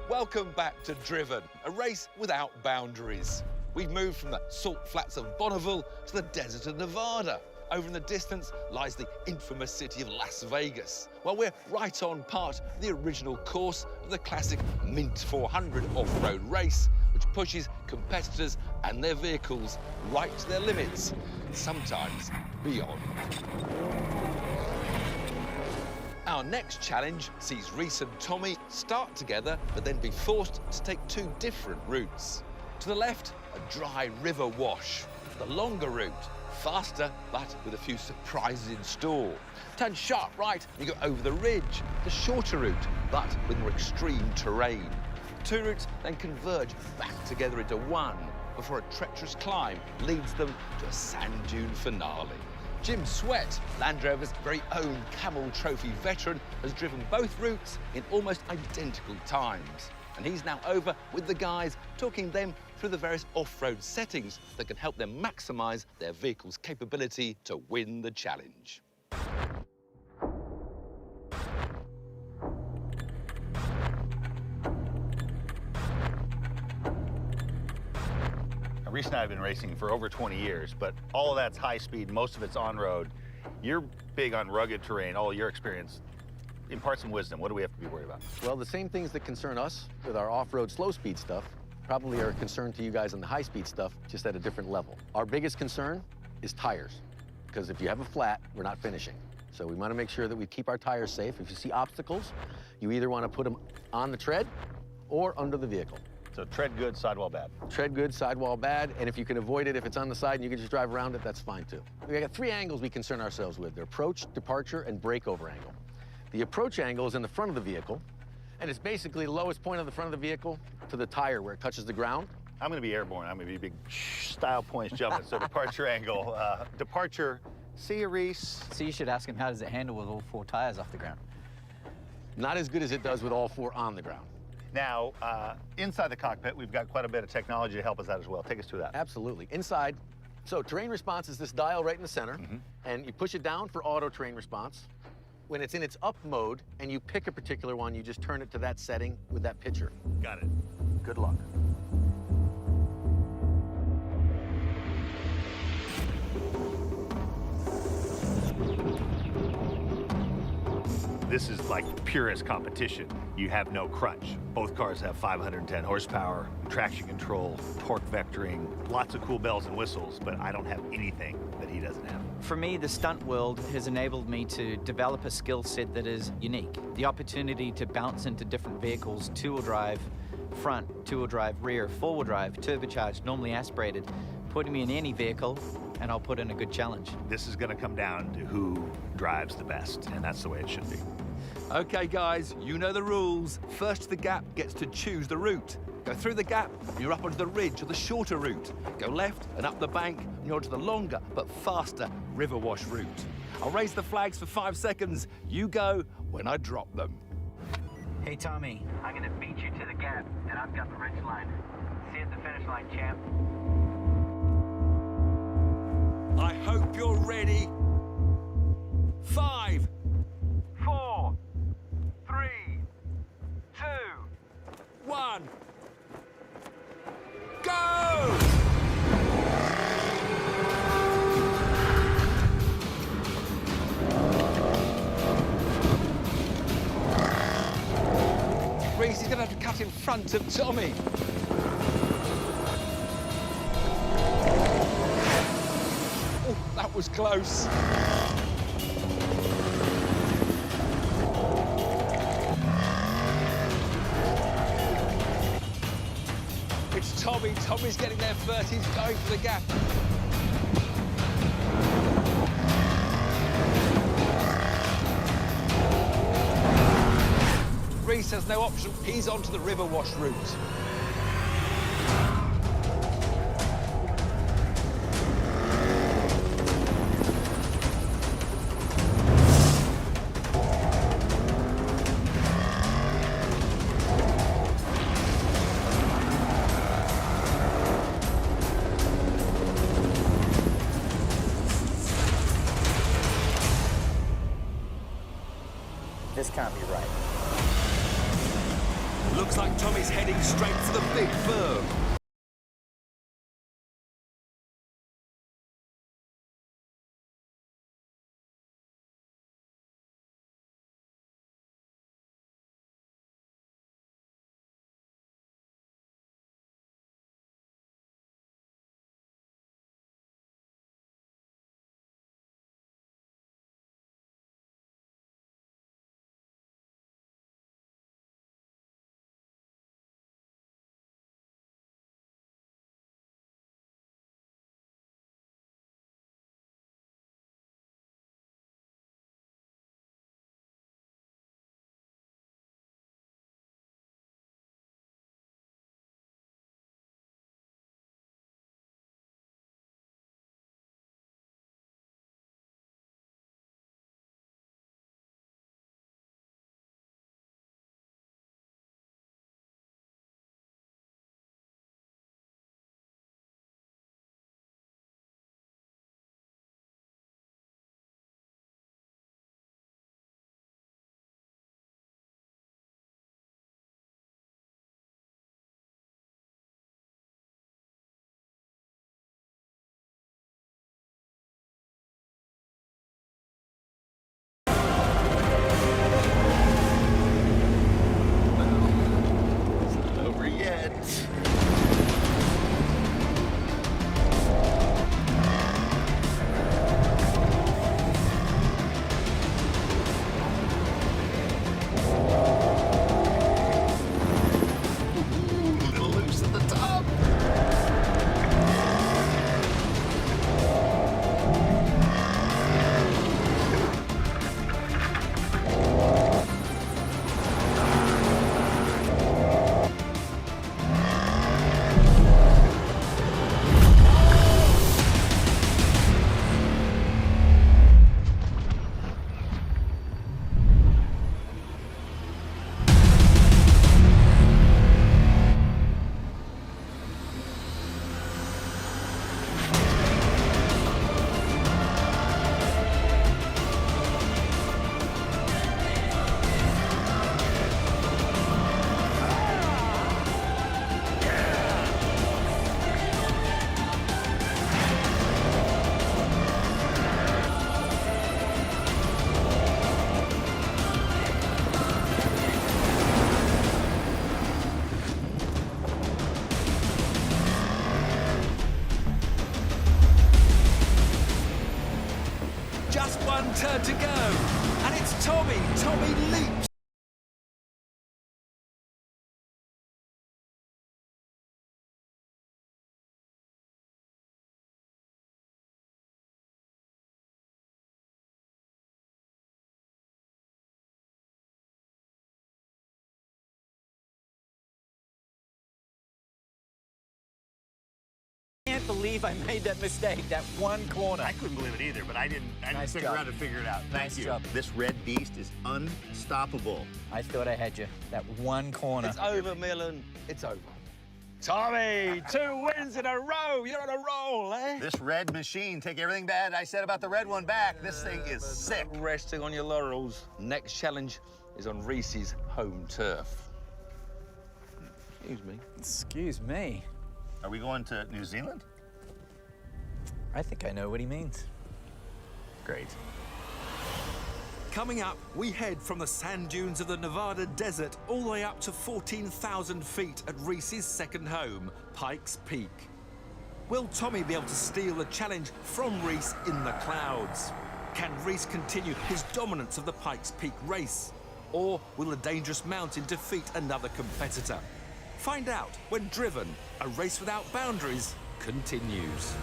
Welcome back to Driven, a race without boundaries. We've moved from the salt flats of Bonneville to the desert of Nevada. Over in the distance lies the infamous city of Las Vegas, while we're right on part of the original course of the classic Mint 400 off-road race, which pushes competitors and their vehicles right to their limits, sometimes beyond. Our next challenge sees Reese and Tommy start together, but then be forced to take two different routes. To the left, a dry river wash. The longer route, faster, but with a few surprises in store. Turn sharp right, and you go over the ridge. The shorter route, but with more extreme terrain. Two routes then converge back together into one, before a treacherous climb leads them to a sand dune finale. Jim Sweat, Land Rover's very own Camel Trophy veteran, has driven both routes in almost identical times. And he's now over with the guys, talking them through the various off-road settings that can help them maximise their vehicle's capability to win the challenge. Reese and I have been racing for over 20 years, but all of that's high speed, most of it's on-road. You're big on rugged terrain, all your experience. Impart some wisdom. What do we have to be worried about? Well, the same things that concern us with our off-road slow-speed stuff probably are a concern to you guys on the high-speed stuff, just at a different level. Our biggest concern is tires, because if you have a flat, we're not finishing. So we want to make sure that we keep our tires safe. If you see obstacles, you either want to put them on the tread or under the vehicle. So tread good, sidewall bad. Tread good, sidewall bad, and if you can avoid it, if it's on the side and you can just drive around it, that's fine too. We got three angles we concern ourselves with: the approach, departure, and breakover angle. The approach angle is in the front of the vehicle, and it's basically the lowest point of the front of the vehicle to the tire where it touches the ground. I'm going to be airborne. I'm going to be big style points jumping. So departure angle. Departure, see you, Reese. So you should ask him, how does it handle with all four tires off the ground? Not as good as it does with all four on the ground. Now, inside the cockpit, we've got quite a bit of technology to help us out as well. Take us through that. Absolutely. Inside, so terrain response is this dial right in the center, and you push it down for auto terrain response. When it's in its up mode and you pick a particular one, you just turn it to that setting with that picture. Got it. Good luck. This is like purest competition. You have no crutch. Both cars have 510 horsepower, traction control, torque vectoring, lots of cool bells and whistles, but I don't have anything that he doesn't have. For me, the stunt world has enabled me to develop a skill set that is unique. The opportunity to bounce into different vehicles, two-wheel drive, front, two-wheel drive, rear, four-wheel drive, turbocharged, normally aspirated, putting me in any vehicle, and I'll put in a good challenge. This is going to come down to who drives the best, and that's the way it should be. OK, guys, you know the rules. First to the gap gets to choose the route. Go through the gap, and you're up onto the ridge or the shorter route. Go left and up the bank, and you're onto the longer but faster river wash route. I'll raise the flags for 5 seconds. You go when I drop them. Hey, Tommy, I'm going to beat you to the gap, and I've got the ridge line. See you at the finish line, champ. I hope you're ready. 5, 4, 3, 2, 1. Go! Reese is going to have to cut in front of Tommy. Oh, that was close. It's Tommy. Tommy's getting there first. He's going for the gap. Reese has no option. He's onto the river wash route. This can't be right. Looks like Tommy's heading straight for the big berm. Just one turn to go, and it's Tommy. Tommy leaps. I can't believe I made that mistake, that one corner. I couldn't believe it either, but I didn't Nice stick job. around to figure it out. Thank Nice you. job. This red beast is unstoppable. I thought I had you, that one corner. It's over, Millen. It's over. Tommy, 2 wins in a row. You're on a roll, eh? This red machine, take everything bad I said about the red one back. This thing is sick. Resting on your laurels. Next challenge is on Reese's home turf. Excuse me. Excuse me. Are we going to New Zealand? I think I know what he means. Great. Coming up, we head from the sand dunes of the Nevada desert all the way up to 14,000 feet at Reese's second home, Pikes Peak. Will Tommy be able to steal the challenge from Reese in the clouds? Can Reese continue his dominance of the Pikes Peak race? Or will the dangerous mountain defeat another competitor? Find out when Driven, a race without boundaries, continues.